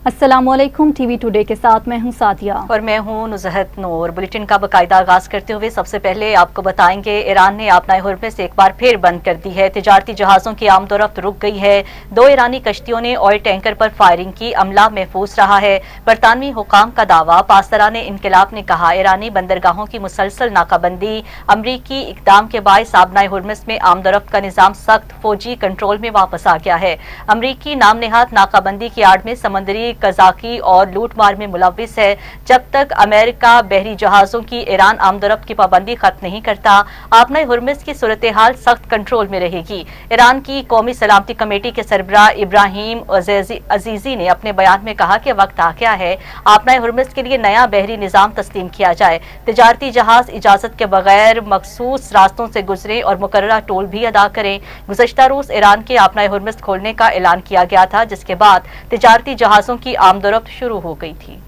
अस्सलामुअलैकुम, TV today के साथ मैं हूं सादिया और मैं हूं नुज़हत नूर। बुलेटिन का बाकायदा आगाज करते हुए सबसे पहले आपको बताएंगे ईरान ने आपनाए हुर्मुज़ एक बार फिर बंद कर दी है। तिजारती जहाज़ों की आमदोरफ्त रुक गई है। 2 ईरानी कश्तियों ने ऑयल टैंकर पर फायरिंग की, अमला महफूज रहा है। बरतानवी हुकाम का दावा। पासदारान इनकलाब ने कहा ईरानी बंदरगाहों की मुसलसल नाकाबंदी अमरीकी इकदाम के बायस आपनाए हुर्मुज़ में आमदोरफ्त का निज़ाम सख्त फौजी कंट्रोल में वापस आ गया है। अमरीकी नाम नेहाद नाकाबंदी की आड़ में समंदरी कजाकी और लूटमार में मुलविस है। जब तक अमेरिका बहरी जहाजों की ईरान आमदोरफ्त की पाबंदी खत्म नहीं करता, आपनाए हुर्मुज़ की सूरत हाल सख्त कंट्रोल में रहेगी। ईरान की कौमी सलामती कमेटी के सरबराह इब्राहिम अजीजी ने अपने बयान में कहा कि वक्त आ गया है आपनाए हुर्मुज़ के लिए नया बहरी निज़ाम तस्लीम किया जाए। तिजारती जहाज इजाजत के बगैर मखसूस रास्तों से गुजरें और मुकर्ररा टोल भी अदा करें। गुज़श्ता रोज ईरान के आपनाए हुर्मुज़ खोलने का ऐलान किया गया था, जिसके बाद तिजारती जहाजों की आमदोरफ्त शुरू हो गई थी।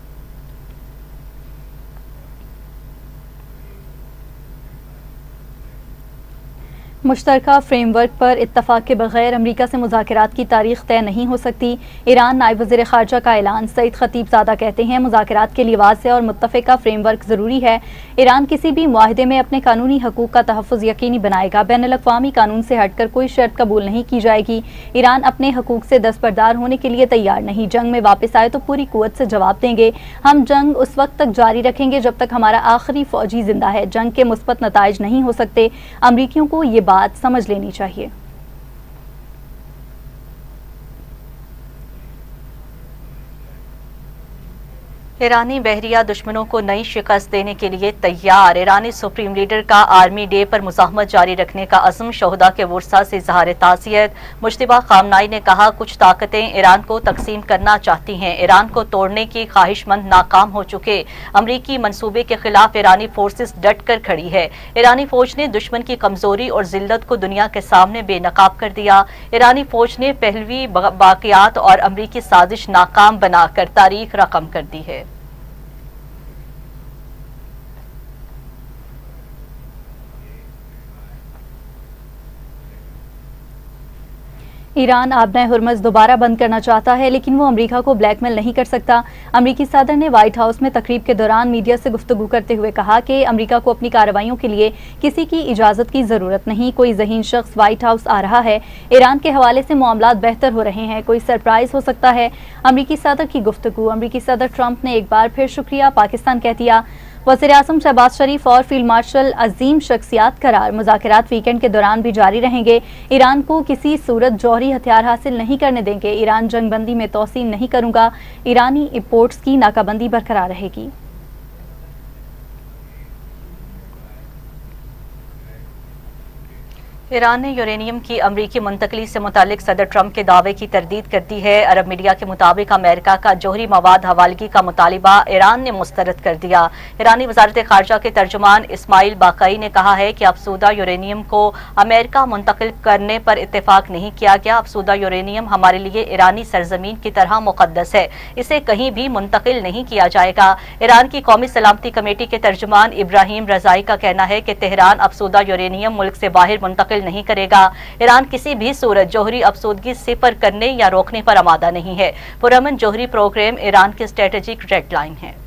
मुश्तरका फ्रेमवर्क पर इत्तफाक के बगैर अमरीका से मुज़ाकरात की तारीख तय नहीं हो सकती। ईरान नायब वज़ीर ख़ारजा का ऐलान। सईद खतीबज़ादा कहते हैं मुज़ाकरात के लिए वाज़ेह और मुत्तफ़िका फ्रेमवर्क ज़रूरी है। ईरान किसी भी मुआहदे में अपने कानूनी हकूक़ का तहफ़्फ़ुज़ यकीनी बनाएगा। बैनुल अक़वामी कानून से हटकर कोई शर्त कबूल नहीं की जाएगी। ईरान अपने हकूक़ से दस्तबरदार होने के लिए तैयार नहीं। जंग में वापस आए तो पूरी क़ुव्वत से जवाब देंगे। हम जंग उस वक्त तक जारी रखेंगे जब तक हमारा आखिरी फ़ौजी जिंदा है। जंग के मुस्बत नताइज नहीं हो सकते। अमरीकियों को ये बात समझ लेनी चाहिए। ईरानी बहरिया दुश्मनों को नई शिकस्त देने के लिए तैयार। ईरानी सुप्रीम लीडर का आर्मी डे पर मुज़ाहमत जारी रखने का अज़्म। शोहदा के वुरसा से इज़हार ताज़ियत। मुश्तबा खामनाई ने कहा कुछ ताकतें ईरान को तकसीम करना चाहती हैं। ईरान को तोड़ने की ख्वाहिशमंद नाकाम हो चुके अमरीकी मंसूबे के खिलाफ ईरानी फोर्सेस डट कर खड़ी है। ईरानी फौज ने दुश्मन की कमजोरी और जिल्लत को दुनिया के सामने बेनकाब कर दिया। ईरानी फौज ने पहलवी बाक़ियात और अमरीकी साजिश नाकाम बनाकर तारीख रकम कर दी है। ईरान आपनाए हुर्मुज़ दोबारा बंद करना चाहता है, लेकिन वो अमेरिका को ब्लैकमेल नहीं कर सकता। अमरीकी सदर ने व्हाइट हाउस में तकरीब के दौरान मीडिया से गुफ्तगू करते हुए कहा कि अमरीका को अपनी कार्रवाइयों के लिए किसी की इजाज़त की ज़रूरत नहीं। कोई ज़हीन शख्स व्हाइट हाउस आ रहा है। ईरान के हवाले से मामलात बेहतर हो रहे हैं। कोई सरप्राइज़ हो सकता है। अमरीकी सदर की गुफ्तगू। अमरीकी सदर ट्रंप ने एक बार फिर शुक्रिया पाकिस्तान कह दिया। वज़ीर-ए-आज़म शहबाज शरीफ और फील्ड मार्शल अजीम शख्सियात करार। मुज़ाकरात वीकेंड के दौरान भी जारी रहेंगे। ईरान को किसी सूरत जौहरी हथियार हासिल नहीं करने देंगे। ईरान जंगबंदी में तोसी नहीं करूंगा। ईरानी इंपोर्ट्स की नाकाबंदी बरकरार रहेगी। ईरान ने यूरेनियम की अमरीकी मुंतकली से मुतालिक सदर ट्रंप के दावे की तरदीद कर दी है। अरब मीडिया के मुताबिक अमेरिका का जौहरी मवाद हवालगी का मुतालिबा ईरान ने मुस्तरद कर दिया। ईरानी वजारत खारजा के तर्जुमान इस्माइल बाकाई ने कहा है कि अफसूदा यूरेनियम को अमेरिका मुंतकिल करने पर इत्तेफाक नहीं किया गया। अफसूदा यूरेनियम हमारे लिए ईरानी सरजमीन की तरह मुकद्दस है। इसे कहीं भी मुंतकिल नहीं किया जाएगा। ईरान की कौमी सलामती कमेटी के तर्जुमान इब्राहिम रजाई का कहना है कि तेहरान अफसूदा यूरेनियम मुल्क से बाहर मुंतकिल नहीं करेगा। ईरान किसी भी सूरत जौहरी अफसूदगी सिफर करने या रोकने पर आमादा नहीं है। पुरअमन जौहरी प्रोग्राम ईरान की स्ट्रेटेजिक रेड लाइन है।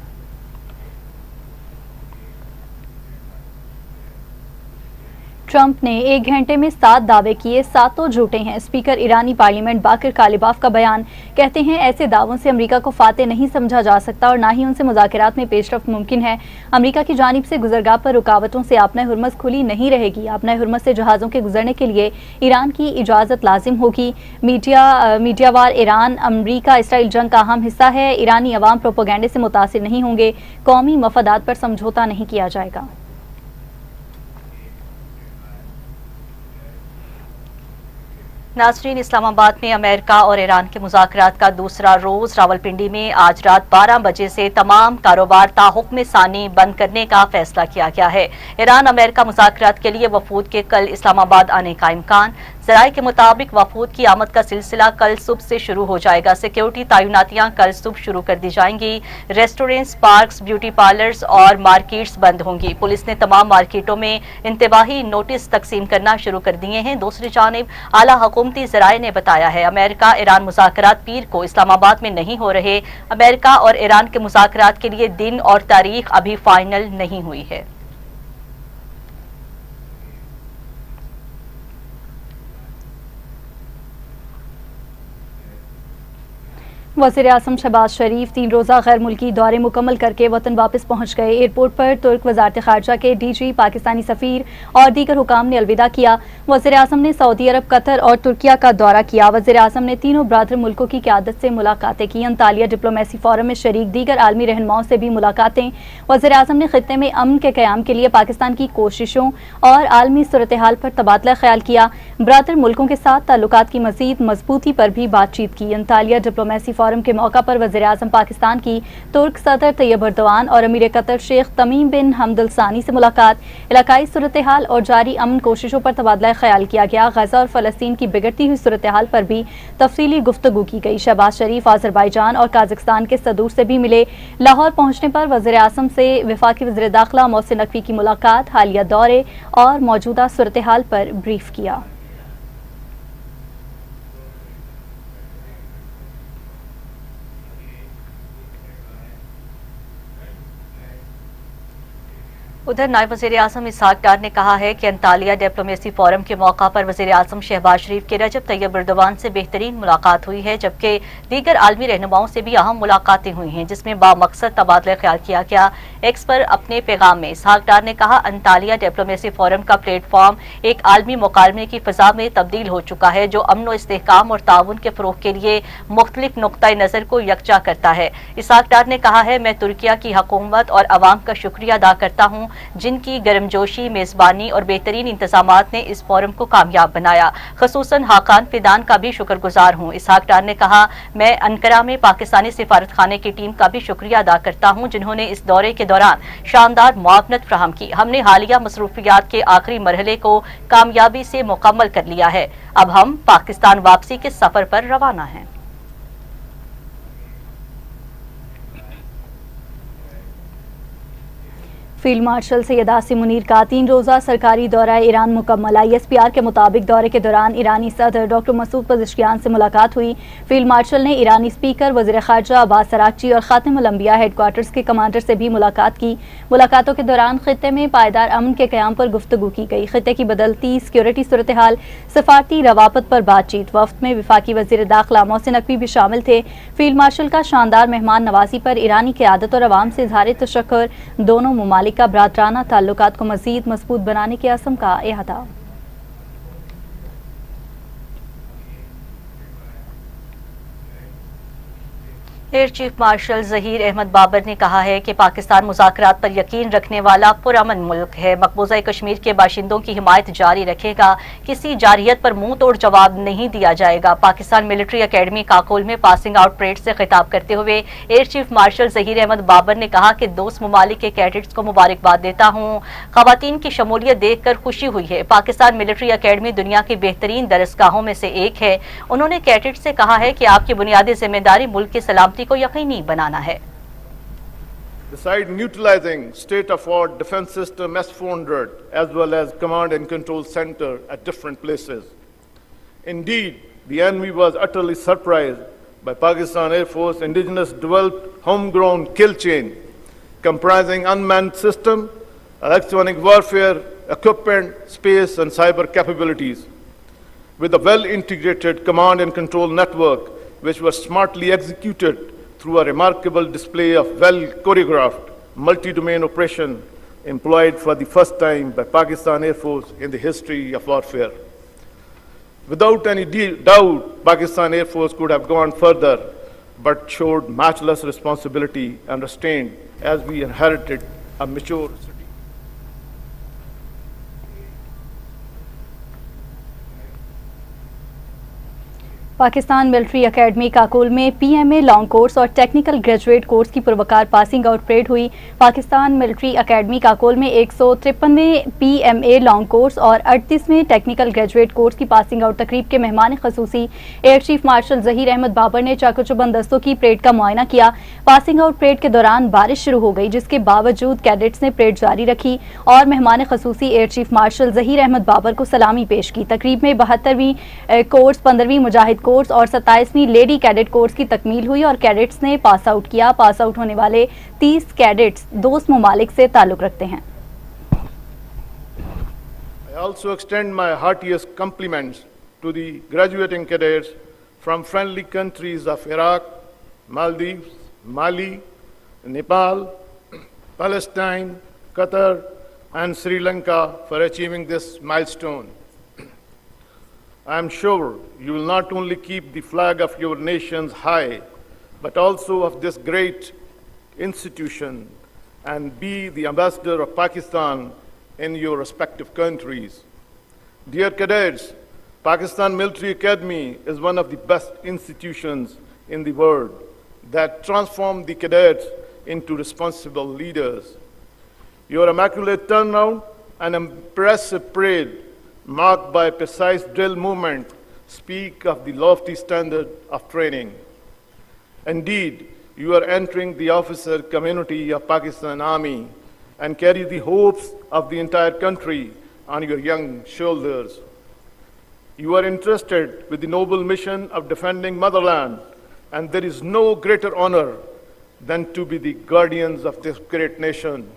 ट्रंप ने 1 घंटे में 7 दावे किए, 7 झूठे हैं। स्पीकर ईरानी पार्लियामेंट बाकिर कालिबाफ का बयान। कहते हैं ऐसे दावों से अमेरिका को फातेह नहीं समझा जा सकता और ना ही उनसे मुज़ाकरात में पेशरफ्त मुमकिन है। अमेरिका की जानिब से गुजरगाह पर रुकावटों से आपनाए हुर्मुज़ खुली नहीं रहेगी। आपनाए हुर्मुज़ से जहाज़ों के गुजरने के लिए ईरान की इजाज़त लाजिम होगी। मीडियावार ईरान अमरीका इसराइल जंग का अहम हिस्सा है। ईरानी अवाम प्रोपोगंडे से मुतासिर नहीं होंगे। कौमी मफादात पर समझौता नहीं किया जाएगा। नाज़रीन, इस्लामाबाद में अमेरिका और ईरान के मुज़ाकरात का दूसरा रोज। रावलपिंडी में आज रात 12 बजे से तमाम कारोबार ताहुक्म सानी बंद करने का फैसला किया गया है। ईरान अमेरिका मुज़ाकरात के लिए वफूद के कल इस्लामाबाद आने का इम्कान। ذرائع کے مطابق وفود کی آمد کا سلسلہ کل صبح سے شروع ہو جائے گا۔ سیکیورٹی تعیناتیاں کل صبح شروع کر دی جائیں گی۔ ریسٹورینٹس، پارکس، بیوٹی پارلرز اور مارکیٹس بند ہوں گی۔ پولیس نے تمام مارکیٹوں میں انتباہی نوٹس تقسیم کرنا شروع کر دیے ہیں۔ دوسری جانب اعلیٰ حکومتی ذرائع نے بتایا ہے امریکہ ایران مذاکرات پیر کو اسلام آباد میں نہیں ہو رہے۔ امریکہ اور ایران کے مذاکرات کے لیے دن اور تاریخ ابھی فائنل نہیں ہوئی ہے۔ وزیر اعظم شہباز شریف 3 روزہ غیر ملکی دورے مکمل کر کے وطن واپس پہنچ گئے۔ ایئرپورٹ پر ترک وزارت خارجہ کے ڈی جی، پاکستانی سفیر اور دیگر حکام نے الوداع کیا۔ وزیر اعظم نے سعودی عرب، قطر اور ترکیہ کا دورہ کیا۔ وزیر اعظم نے تینوں برادر ملکوں کی قیادت سے ملاقاتیں کی۔ انطالیہ ڈپلومیسی فورم میں شریک دیگر عالمی رہنماؤں سے بھی ملاقاتیں۔ وزیر اعظم نے خطے میں امن کے قیام کے لیے پاکستان کی کوششوں اور عالمی صورتحال پر تبادلہ خیال کیا۔ برادر ملکوں کے ساتھ تعلقات کی مزید مضبوطی پر بھی بات چیت کی۔ انطالیہ ڈپلومیسی فورم کے موقع پر وزیر اعظم پاکستان کی ترک صدر طیب ایردوان اور امیر قطر شیخ تمیم بن حمد الثانی سے ملاقات۔ علاقائی صورتحال اور جاری امن کوششوں پر تبادلہ خیال کیا گیا۔ غزہ اور فلسطین کی بگڑتی ہوئی صورتحال پر بھی تفصیلی گفتگو کی گئی۔ شہباز شریف آذربائیجان اور قازقستان کے صدور سے بھی ملے۔ لاہور پہنچنے پر وزیر اعظم سے وفاقی وزیر داخلہ محسن نقوی کی ملاقات، حالیہ دورے اور موجودہ صورتحال پر بریف کیا۔ ادھر نائب وزیر اعظم اسحاق ڈار نے کہا ہے کہ انطالیہ ڈپلومیسی فورم کے موقع پر وزیر اعظم شہباز شریف کے رجب طیب ایردوان سے بہترین ملاقات ہوئی ہے، جبکہ دیگر عالمی رہنماؤں سے بھی اہم ملاقاتیں ہوئی ہیں جس میں بامقصد تبادلہ خیال کیا گیا۔ ایکس پر اپنے پیغام میں اسحاق ڈار نے کہا، انطالیہ ڈپلومیسی فورم کا پلیٹ فارم ایک عالمی مکالمے کی فضا میں تبدیل ہو چکا ہے جو امن و استحکام اور تعاون کے فروغ کے لیے مختلف نقطۂ نظر کو یکجا کرتا ہے۔ اسحاق ڈار نے کہا ہے، میں ترکیہ کی حکومت اور عوام کا شکریہ ادا کرتا ہوں جن کی گرمجوشی، میزبانی اور بہترین انتظامات نے اس فورم کو کامیاب بنایا۔ خصوصاً حاقان فیدان کا بھی شکر گزار ہوں۔ اسحاق ڈار نے کہا، میں انقرہ میں پاکستانی سفارت خانے کی ٹیم کا بھی شکریہ ادا کرتا ہوں جنہوں نے اس دورے کے دوران شاندار معاونت فراہم کی۔ ہم نے حالیہ مصروفیات کے آخری مرحلے کو کامیابی سے مکمل کر لیا ہے۔ اب ہم پاکستان واپسی کے سفر پر روانہ ہیں۔ فیلڈ مارشل سید عاصم منیر کا 3 روزہ سرکاری دورہ ایران مکمل۔ ISPR کے مطابق دورے کے دوران ایرانی صدر ڈاکٹر مسعود پزشکیان سے ملاقات ہوئی۔ فیلڈ مارشل نے ایرانی اسپیکر، وزیر خارجہ عباس اراغچی اور خاتم الانبیاء ہیڈ کوارٹرز کے کمانڈر سے بھی ملاقات کی۔ ملاقاتوں کے دوران خطے میں پائیدار امن کے قیام پر گفتگو کی گئی۔ خطے کی بدلتی سیکیورٹی صورتحال، سفارتی روابط پر بات چیت۔ وفد میں وفاقی وزیر داخلہ محسن نقوی بھی شامل تھے۔ فیلڈ مارشل کا شاندار مہمان نوازی پر ایرانی قیادت اور عوام سے اظہار تشکر۔ دونوں ممالک کا برادرانہ تعلقات کو مزید مضبوط بنانے کے عزم کا احاطہ۔ Air chief marshal Zaheer Ahmed Babar نے کہا ہے کہ پاکستان مذاکرات پر یقین رکھنے والا پرامن ملک ہے، مقبوضہ کشمیر کے باشندوں کی حمایت جاری رکھے گا، کسی جارحیت پر منہ توڑ جواب نہیں دیا جائے گا۔ پاکستان ملٹری اکیڈمی کاکول میں پاسنگ آؤٹ پریڈ سے خطاب کرتے ہوئے air chief marshal Zaheer Ahmed Babar نے کہا کہ دوست ممالک کے کیڈٹس کو مبارکباد دیتا ہوں۔ خواتین کی شمولیت دیکھ کر خوشی ہوئی ہے۔ پاکستان ملٹری اکیڈمی دنیا کی بہترین درسگاہوں میں سے ایک ہے۔ انہوں نے کیڈٹ سے کہا ہے کہ آپ کی بنیادی ذمہ داری ملک کی سلامتی کو یقینی بنانا ہے۔ Besides neutralizing state-of-the-art defense system S-400 as well as command and control center at different places. Indeed, the enemy was utterly surprised by Pakistan Air Force indigenous developed homegrown kill chain comprising unmanned system, electronic warfare, equipment, space and cyber capabilities with a well-integrated command and control network which was smartly executed through a remarkable display of well-choreographed multi-domain operation employed for the first time by Pakistan Air Force in the history of warfare. Without any doubt, Pakistan Air Force could have gone further, but showed matchless responsibility and restraint as we inherited a mature city. Pakistan military academy Kakul में PMA long course और technical graduate course की पुरवकार passing out parade हुई। Pakistan military academy Kakul में 153वें PMA long course और 38वें technical graduate course की passing out तकरीब के मेहमान खसूसी air chief marshal Zaheer Ahmed Babar ने चाकू-चौबंद दस्तों की परेड का मुआयना किया। पासिंग आउट परेड के दौरान बारिश शुरू हो गई, जिसके बावजूद कैडेट्स ने परेड जारी रखी और मेहमान खसूसी air chief marshal Zaheer Ahmed Babar को सलामी पेश की। तकरीब में 72वीं कोर्स, 15वीं मुजाहिद कोर्स और 27वीं लेडी कैडेट कोर्स की तकमील हुई और कैडेट्स ने पास आउट किया। पास आउट होने वाले 30 कैडेट्स दोस्त ममालिक से ताल्लुक रखते हैं। I also extend my heartiest compliments to the graduating cadets from friendly countries of Iraq, Maldives, Mali, Nepal, Palestine, Qatar, and Sri Lanka for achieving this milestone. I am sure you will not only keep the flag of your nations high, but also of this great institution and be the ambassador of Pakistan in your respective countries. Dear cadets, Pakistan Military Academy is one of the best institutions in the world that transform the cadets into responsible leaders. Your immaculate turnout and impressive parade marked by precise drill movement speak of the lofty standard of training. Indeed, you are entering the officer community of Pakistan Army and carry the hopes of the entire country on your young shoulders. You are entrusted with the noble mission of defending motherland, and there is no greater honor than to be the guardians of this great nation.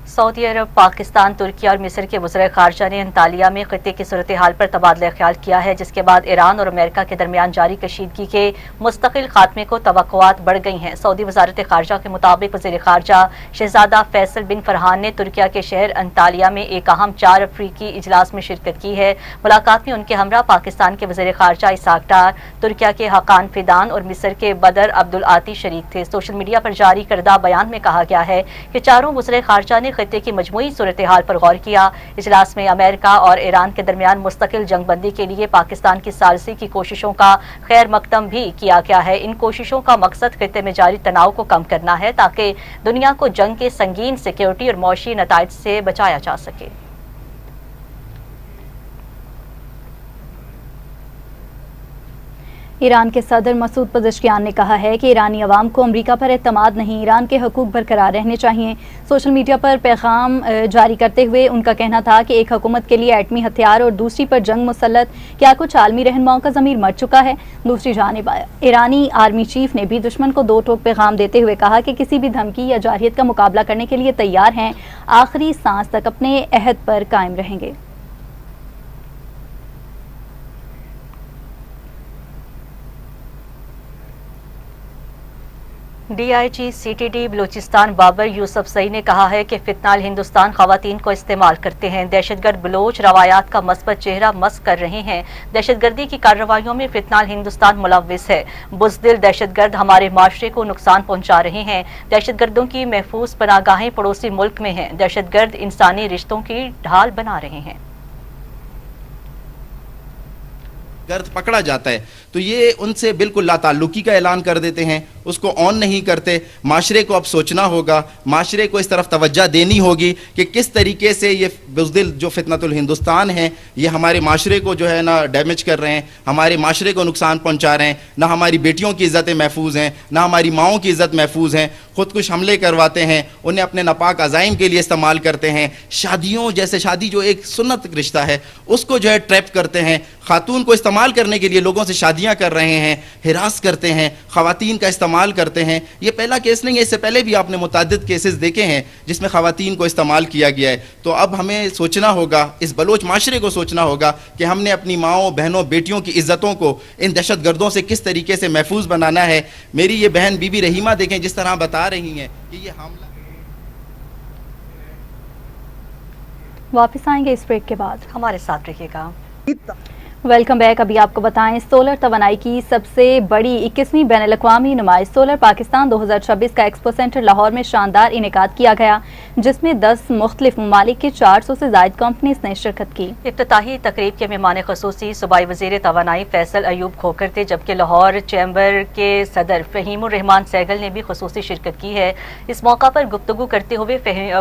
Saudi Arab, Pakistan, Turkey और मिस्र के वज़ीर ख़ारजा ने Antalya में ख़ित्ते की सूरत हाल पर तबादला ख्याल किया है, जिसके बाद ईरान और अमेरिका के दरमियान जारी कशीदगी के मुस्तकिल खात्मे को तवक्कुआत बढ़ गई हैं। सऊदी वज़ारत ख़ारजा के मुताबिक वज़ीर ख़ारजा शहज़ादा फैसल बिन फरहान ने तुर्किया के शहर अंतालिया में एक अहम 4 अफ्रीकी इजलास में शिरकत की है। मुलाकात में उनके हमरा पाकिस्तान के वज़ीर ख़ारजा इसहाक डार, तुर्किया के हाकान फिदान और मिस्र के बदर अब्दुल आती शरीक थे। सोशल मीडिया पर जारी करदा बयान में कहा गया है कि चारों वज़ीर ख़ारजा ने खित्ते की मजमूई सूरत हाल पर गौर किया। इजलास में अमेरिका और ईरान के दरमियान मुस्तकिल जंगबंदी के लिए पाकिस्तान की सालसी की कोशिशों का खैर मकदम भी किया गया है। इन कोशिशों का मकसद खित्ते में जारी तनाव को कम करना है ताकि दुनिया को जंग के संगीन सिक्योरिटी और मौशी नताइज से बचाया जा सके। ईरान के सदर मसूद पज़ेश्कियान ने कहा है कि ईरानी अवाम को अमरीका पर एतमाद नहीं, ईरान के हकूक़ बरकरार रहने चाहिए। सोशल मीडिया पर पैगाम जारी करते हुए उनका कहना था कि एक हुकूमत के लिए एटमी हथियार और दूसरी पर जंग मुसल्लत, क्या कुछ आलमी रहनुमाओं का ज़मीर मर चुका है। दूसरी जानिब ईरानी आर्मी चीफ ने भी दुश्मन को दो टोक पैगाम देते हुए कहा कि किसी भी धमकी या जारहियत का मुकाबला करने के लिए तैयार हैं, आखिरी सांस तक अपने अहद पर कायम रहेंगे। DIG CTD बलूचिस्तान बाबर यूसुफ सई ने कहा है कि फितनाल हिंदुस्तान खवातीन को इस्तेमाल करते हैं। दहशतगर्द बलोच रवायात का मस्बत चेहरा मस्क कर रहे हैं। दहशतगर्दी की कार्रवाइयों में फितनाल हिंदुस्तान मुलव्विस है। बुज़दिल दहशतगर्द हमारे माशरे को नुकसान पहुंचा रहे हैं। दहशतगर्दों की महफूज पनागाहें पड़ोसी मुल्क में हैं। दहशतगर्द इंसानी रिश्तों की ढाल बना रहे हैं। गर्द पकड़ा जाता है तो ये उनसे बिल्कुल लाताल्लुकी का ऐलान कर देते हैं, उसको ऑन नहीं करते। माशरे को अब सोचना होगा, माशरे को इस तरफ तवज्जो देनी होगी कि किस तरीके से ये बुज़दिल जो फितनतुल हिंदुस्तान है ये हमारे माशरे को जो है ना डैमेज कर रहे हैं, हमारे माशरे को नुकसान पहुंचा रहे हैं। ना हमारी बेटियों की इज़्ज़तें महफूज हैं, ना हमारी माओं की इज़्ज़त महफूज हैं। खुदकुश हमले करवाते हैं, उन्हें अपने नापाक अज़ाइम के लिए इस्तेमाल करते हैं। शादियों जैसे शादी जो एक सुन्नत रिश्ता है उसको जो है ट्रैप करते हैं। खातून को इस्तेमाल करने के लिए लोगों से शादियां कर रहे हैं, हिरास करते हैं, खवातीन का इस्तेमाल करते हैं। ये पहला केस नहीं है, इससे पहले भी आपने मुतअद्दिद केसेस देखे हैं जिसमें खवातीन को इस्तेमाल किया गया है। तो अब हमें सोचना होगा, इस बलोच माशरे को सोचना होगा कि हमने अपनी माओं, बहनों, बेटियों की इज्जतों को इन दहशतगर्दों से किस तरीके से महफूज बनाना है। मेरी ये बहन बीबी रहीमा देखें जिस तरह बता रही हैं कि ये हमला। वापस आएंगे इस ब्रेक के बाद, हमारे साथ रहिएगा। Welcome back. अभी आपको बताएं, सोलर तवानाई की सबसे बड़ी 21वीं बैनुल-अक़वामी नुमाइश सोलर पाकिस्तान 2026 का एक्सपो सेंटर लाहौर में शानदार इनेकाद किया गया, जिसमें 10 मुख्तलिफ ममालिक की 400 से ज़ायद कंपनीज ने शिरकत की। इफ्तिताही तकरीब के मेहमान खसूसी सूबाई वज़ीर तवानाई फैसल अयूब खोकर थे, जबकि लाहौर चैम्बर के सदर फ़हीमुर रहमान सैगल ने भी खसूसी शिरकत की है। इस मौका पर गुफ्तगू करते हुए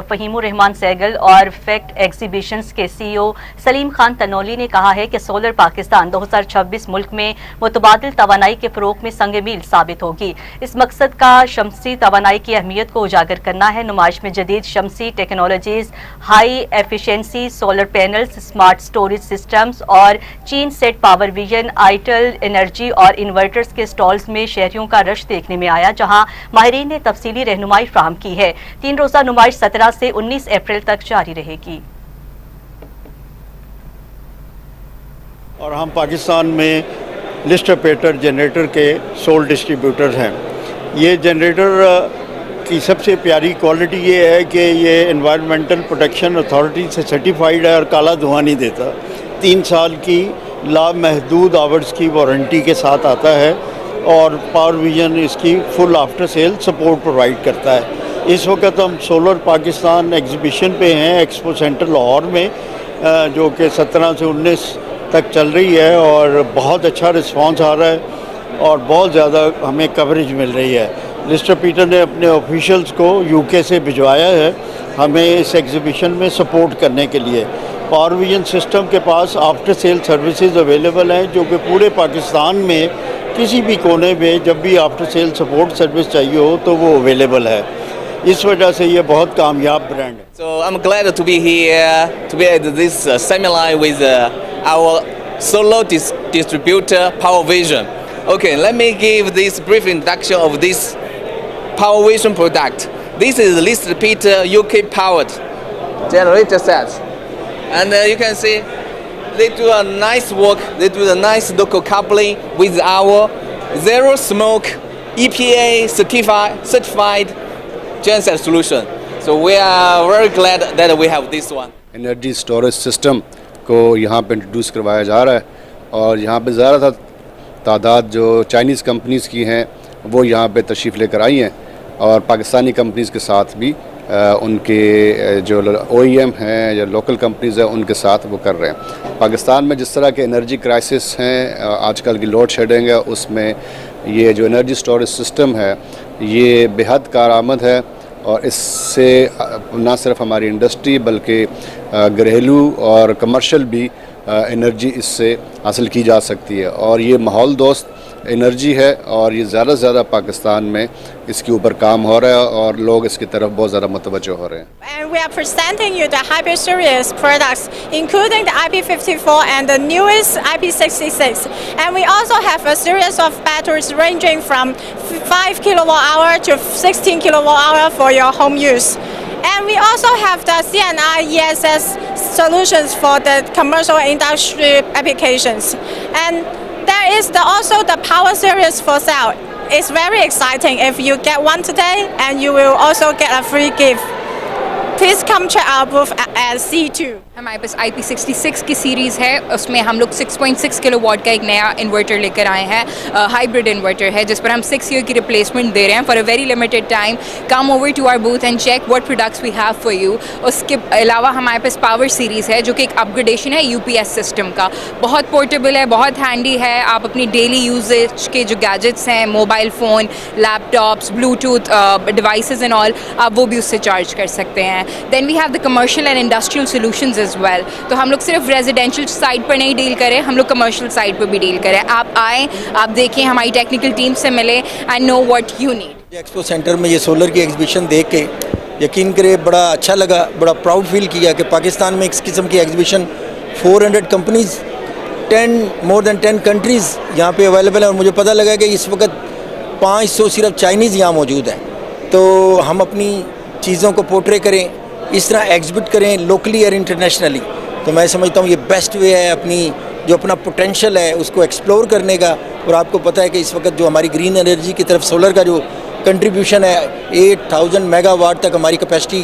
फ़हीमुर रहमान सैगल और फैक्ट एग्जीबिशंस के CEO सलीम खान तनोली ने कहा है कि सोलर पाकिस्तान 2026 मुल्क में मुतबादिल तवानाई के फ़रोग़ में संग मील साबित होगी। इस मकसद का शमसी तवानाई की अहमियत को उजागर करना है। नुमाइश में जदीद शमसी technologies, high efficiency solar panels, smart storage systems और चीन set power vision, Itel energy और इन्वर्टर्स के स्टॉल्स में शहरियों का रश देखने में आया, जहां माहिरीन ने तफसीली रहनुमाई फ्राहम की है। 3 रोज़ा नुमाइश 17 से 19 अप्रैल तक जारी रहेगी। और हम पाकिस्तान में लिस्ट ऑपरेटर जनरेटर के सोल डिस्ट्रीब्यूटर हैं। ये जनरेटर की सबसे प्यारी क्वालिटी ये है कि ये एनवायरमेंटल प्रोटेक्शन अथॉरिटी से सर्टिफाइड है और काला धुआं नहीं देता। 3 साल की लामहदूद आवर्स की वारंटी के साथ आता है और पावर विजन इसकी full after sale support provide करता है। इस वक्त हम सोलर पाकिस्तान एग्जीबिशन पे हैं एक्सपो सेंटर लाहौर में, जो कि 17 से 19 तक चल रही है और बहुत अच्छा रिस्पांस आ रहा है और बहुत ज़्यादा हमें कवरेज मिल रही है। लिस्टर पीटर ने अपने ऑफिशियल्स को UK से भिजवाया है हमें इस एग्जीबिशन में सपोर्ट करने के लिए। पावर विजन सिस्टम के पास आफ्टर सेल सर्विसेज अवेलेबल हैं, जो कि पूरे पाकिस्तान में किसी भी कोने में जब भी आफ्टर सेल सपोर्ट सर्विस चाहिए हो तो वो अवेलेबल है। इस वजह से ये बहुत कामयाब ब्रांड है। So I'm glad to be here to be at this seminar with our solar distributor Power Vision. Okay, let me give this brief introduction of this Power Vision product. This is Lister Peter UK powered generator set, and you can see they do a nice work. They do a nice local coupling with our zero smoke EPA certified genset solution. So we are very glad that we have this one. Energy storage system को यहाँ पे introduce करवाया जा रहा है और यहाँ पे ज़्यादा तादाद जो चाइनीज़ कंपनीज़ की हैं वो यहाँ पे तशरीफ़ लेकर आई हैं और पाकिस्तानी कंपनीज़ के साथ भी उनके जो OEM हैं या लोकल कंपनीज़ हैं उनके साथ वो कर रहे हैं। पाकिस्तान में जिस तरह के एनर्जी क्राइसिस हैं, आजकल की लोड शेडिंग है, उसमें ये जो एनर्जी स्टोरेज सिस्टम है ये बेहद कारआमद है और इससे न सिर्फ हमारी इंडस्ट्री बल्कि घरेलू और कमर्शियल भी एनर्जी इससे हासिल की जा सकती है और ये माहौल दोस्त एनर्जी है और ये ज़्यादा से ज़्यादा पाकिस्तान में इसके ऊपर काम हो रहा है और लोग इसकी तरफ बहुत ज़्यादा मुतवज्जो हो रहे हैं। And we are presenting you the Hybrid series products, including the IP54 and the newest IP66. And we also have a series of batteries ranging from 5 kWh to 16 kWh for your home use. And we also have the CNI ESS solutions for the commercial industry applications. And there is also the Power series for sale. It's very exciting. If you get one today, and you will also get a free gift. Please come check our booth at C2. हमारे पास IP66 की series है, उसमें हम लोग 6.6 kilowatt का एक नया inverter लेकर आए हैं। हाइब्रिड इन्वर्टर है जिस पर हम 6 ईयर की रिप्लेसमेंट दे रहे हैं for a very limited time. Come over to our booth and check what products we have for you. उसके अलावा हमारे पास पावर सीरीज़ है जो कि एक अपग्रेडेशन है UPS सिस्टम का। बहुत पोर्टेबल है, बहुत हैंडी है। आप अपनी डेली यूजेज के जो गैजेट्स हैं, mobile phone, laptops, Bluetooth devices and all, आप वो भी उससे चार्ज कर सकते हैं। Then we have the commercial and industrial solutions as well. तो हम लोग सिर्फ रेजिडेंशियल साइड पर नहीं डील करें, हम लोग कमर्शियल साइड पर भी डील करें। आप आएँ, आप देखें, हमारी टेक्निकल टीम से मिलें and know what you need. Expo centre में ये सोलर की एग्जीबिशन देख के यकीन करे बड़ा अच्छा लगा, बड़ा प्राउड फील किया कि पाकिस्तान में इस किस्म की exhibition 400 companies more than 10 countries यहाँ पे अवेलेबल है और मुझे पता लगा कि इस वक्त 500 सिर्फ चाइनीज़ यहाँ मौजूद हैं। तो हम अपनी चीज़ों को पोर्ट्रे करें, इस तरह एग्जिबिट करें लोकली और इंटरनेशनली, तो मैं समझता हूँ ये बेस्ट वे है अपनी जो अपना पोटेंशियल है उसको एक्सप्लोर करने का। और आपको पता है कि इस वक्त जो हमारी ग्रीन एनर्जी की तरफ सोलर का जो कंट्रीब्यूशन है 8000 मेगावाट तक हमारी कैपेसिटी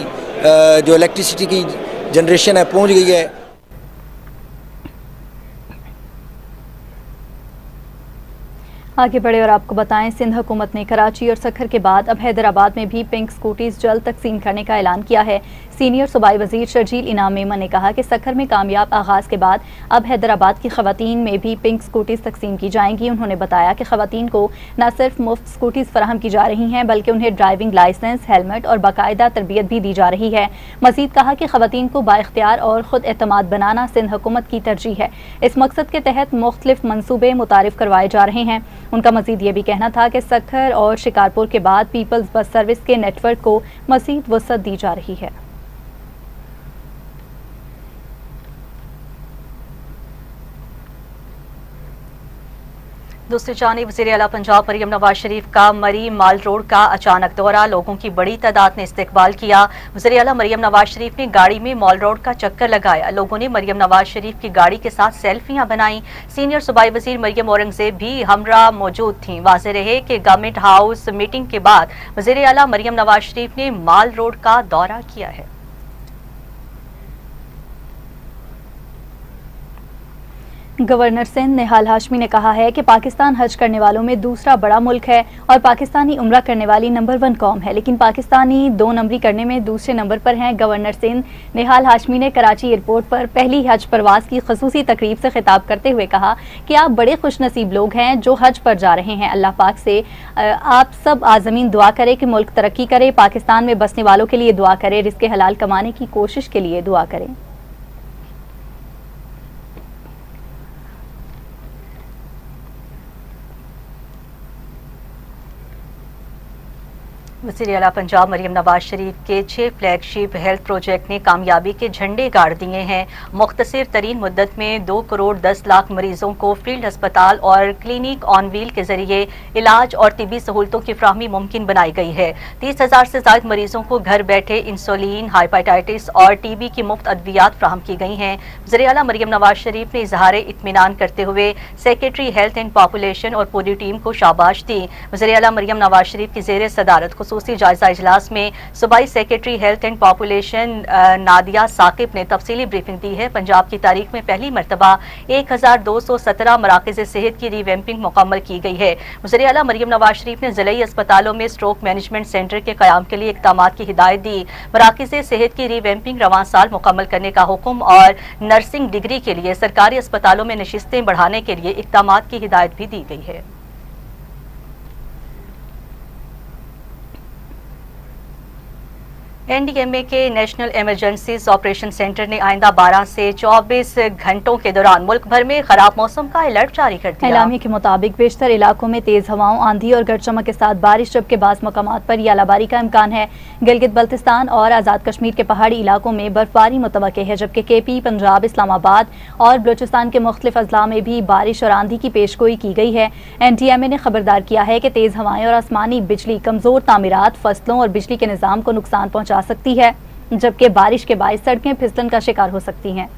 जो इलेक्ट्रिसिटी की जनरेशन है पहुँच गई है। आगे बढ़े और आपको बताएं, सिंध हुकूमत ने कराची और सखर के बाद अब हैदराबाद में भी पिंक स्कूटीज जल्द तकसीम करने का ऐलान किया है। सीनियर सूबाई वजीर शर्जील इनाम मेमन ने कहा कि सखर में कामयाब आगाज के बाद अब हैदराबाद की खवातीन में भी पिंक स्कूटीज तकसीम की जाएंगी। उन्होंने बताया कि खवातीन को न सिर्फ मुफ्त स्कूटीज फराहम की जा रही हैं बल्कि उन्हें ड्राइविंग लाइसेंस, हेलमेट और बाकायदा तरबियत भी दी जा रही है। मजीद कहा कि खवातीन को बाइख्तियार और खुद एतमाद बनाना सिंध हुकूमत की तरजीह है। इस मकसद के तहत मुख्तलिफ मनसूबे मुतारिफ करवाए जा रहे हैं। उनका मजीद ये भी कहना था कि सखर और शिकारपुर के बाद पीपल्स बस सर्विस के नेटवर्क को मजीद वसअत दी जा रही है। दूसरी जानिब वज़ीर आला पंजाब मरियम नवाज शरीफ का मरी माल रोड का अचानक दौरा, लोगों की बड़ी तादाद ने इस्तकबाल किया। वज़ीर आला मरियम नवाज शरीफ ने गाड़ी में माल रोड का चक्कर लगाया। लोगों ने मरियम नवाज शरीफ की गाड़ी के साथ सेल्फियां बनाई। सीनियर सूबाई वज़ीर मरियम औरंगज़ेब भी हमरा मौजूद थीं। वाज़ेह रहे कि गवर्नमेंट हाउस मीटिंग के बाद वज़ीर आला मरियम नवाज शरीफ ने माल रोड का दौरा किया है। गवर्नर सिंध निहाल हाशमी ने कहा है कि पाकिस्तान हज करने वालों में दूसरा बड़ा मुल्क है और पाकिस्तानी उम्रा करने वाली नंबर 1 कौम है, लेकिन पाकिस्तानी 2 नंबरी करने में दूसरे नंबर पर हैं। गवर्नर सिंध निहाल हाशमी ने कराची एयरपोर्ट पर पहली हज परवाज की खसूसी तकरीब से खिताब करते हुए कहा कि आप बड़े खुशनसीब लोग हैं जो हज पर जा रहे हैं। अल्लाह पाक से आप सब आज़मीन दुआ करें कि मुल्क तरक्की करे, पाकिस्तान में बसने वालों के लिए दुआ करें, रिज़्क़े हलाल कमाने की कोशिश के लिए दुआ करें। वज़ीर आला पंजाब मरियम नवाज शरीफ के 6 फ्लैगशिप हेल्थ प्रोजेक्ट ने कामयाबी के झंडे गाड़ दिए हैं। मुख्तसर तरीन मुद्दत में 2 करोड़ 10 लाख मरीजों को फील्ड अस्पताल और क्लिनिक ऑन व्हील के जरिए इलाज और तिबी सहूलतों की फ्राहमी मुमकिन बनाई गई है। 30,000 से ज्यादा मरीजों को घर बैठे इंसुलिन, हाइपेटाइटिस और टीबी की मुफ्त अद्वियात फ्राहम की गई हैं। वज़ीर आला मरियम नवाज शरीफ ने इजहार इत्मीनान करते हुए सेक्रेटरी हेल्थ एंड पॉपुलेशन और पूरी टीम को शाबाश दी। वज़ीर आला मरियम नवाज शरीफ की ज़ेर सदारत खसूसी जायजा इजलास में सूबाई secretary health and population Nadia Saqib ने तफसीली ब्रीफिंग दी है। पंजाब की तारीख में पहली मरतबा 1217 मराकज़ सेहत की रिवैम्पिंग मुकम्मल की गई है। वज़ीर आला मरियम नवाज शरीफ ने ज़िलाई अस्पतालों में स्ट्रोक मैनेजमेंट सेंटर के क़याम के लिए इक़दामात की हिदायत दी। मराकज़ सेहत की रिवैम्पिंग रवां साल मुकम्मल करने का हुक्म और नर्सिंग डिग्री के लिए सरकारी अस्पतालों में नशिस्तें बढ़ाने के लिए इक़दामात की हिदायत भी दी गई है। एनडीएमए के नेशनल इमरजेंसीज ऑपरेशन सेंटर ने आइंदा 12 से 24 घंटों के दौरान मुल्क भर में खराब मौसम का अलर्ट जारी कर दिया। एलामिया के मुताबिक बेशतर इलाकों में तेज हवाओं, आंधी और गरज चमक के साथ बारिश, जबकि बाज़ मकामात पर यालाबारी का इम्कान है। गिलगित बल्तिस्तान और आज़ाद कश्मीर के पहाड़ी इलाकों में बर्फबारी मुतवक्के है, जबकि केपी, पंजाब, इस्लामाबाद और बलूचिस्तान के मुख्तलिफ अजला में भी बारिश और आंधी की पेशगोई की गई है। एनडीएमए ने खबरदार किया है कि तेज हवाएं और आसमानी बिजली कमजोर तामीरात, फसलों और बिजली के निज़ाम को नुकसान पहुंचा सकती है, जबकि बारिश के बायस सड़कें फिसलन का शिकार हो सकती हैं।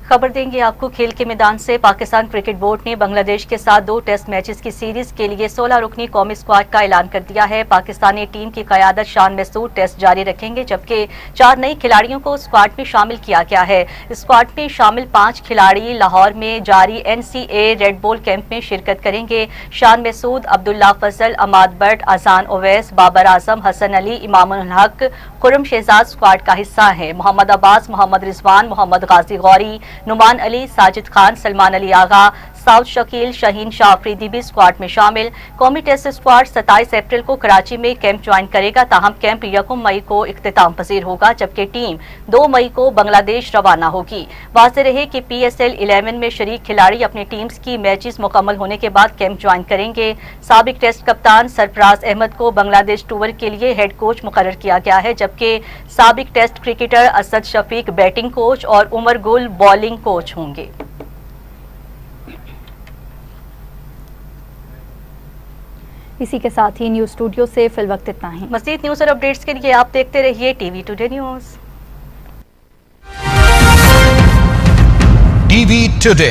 खबर देंगे आपको खेल के मैदान से। पाकिस्तान क्रिकेट बोर्ड ने बांग्लादेश के साथ 2 टेस्ट मैचेस की सीरीज के लिए 16 रुकनी कौमी स्क्वाड का ऐलान कर दिया है। पाकिस्तानी टीम की क़यादत शान मसूद टेस्ट जारी रखेंगे, जबकि 4 नई खिलाड़ियों को स्क्वाड में शामिल किया गया है। स्क्वाड में शामिल 5 खिलाड़ी लाहौर में जारी NCA रेड बॉल कैंप में शिरकत करेंगे। शान मसूद, अब्दुल्ला फजल, अमाद बट, अजान ओवैस, बाबर आजम, हसन अली, इमामुल हक, खुरम शहजाद स्क्वाड का हिस्सा है। मोहम्मद अब्बास, मोहम्मद रिजवान, मोहम्मद गाजी गौरी, नुमान अली, साजिद खान, सलमान अली आगा, साउद शकील, शाहीन शाह अफरीदी भी स्क्वाड में शामिल। कौमी टेस्ट स्क्वाड 27 अप्रैल को कराची में कैंप ज्वाइन करेगा, ताहम कैंप 1 मई को इख्तिताम पजीर होगा, जबकि टीम 2 मई को बांग्लादेश रवाना होगी। वाज़ेह रहे कि PSL 11 में शरीक खिलाड़ी अपनी टीम्स की मैचेस मुकम्मल होने के बाद कैंप ज्वाइन करेंगे। साबिक टेस्ट कप्तान सरफराज अहमद को बांग्लादेश टूर के लिए हेड कोच मुकर्रर किया गया है, जबकि साबिक test cricketer Asad Shafiq batting coach और उमर गुल बॉलिंग कोच होंगे। इसी के साथ ही न्यूज़ स्टूडियो से फिल वक्त इतना ही। मज़ीद न्यूज़ और अपडेट्स के लिए आप देखते रहिए TV today news. TV today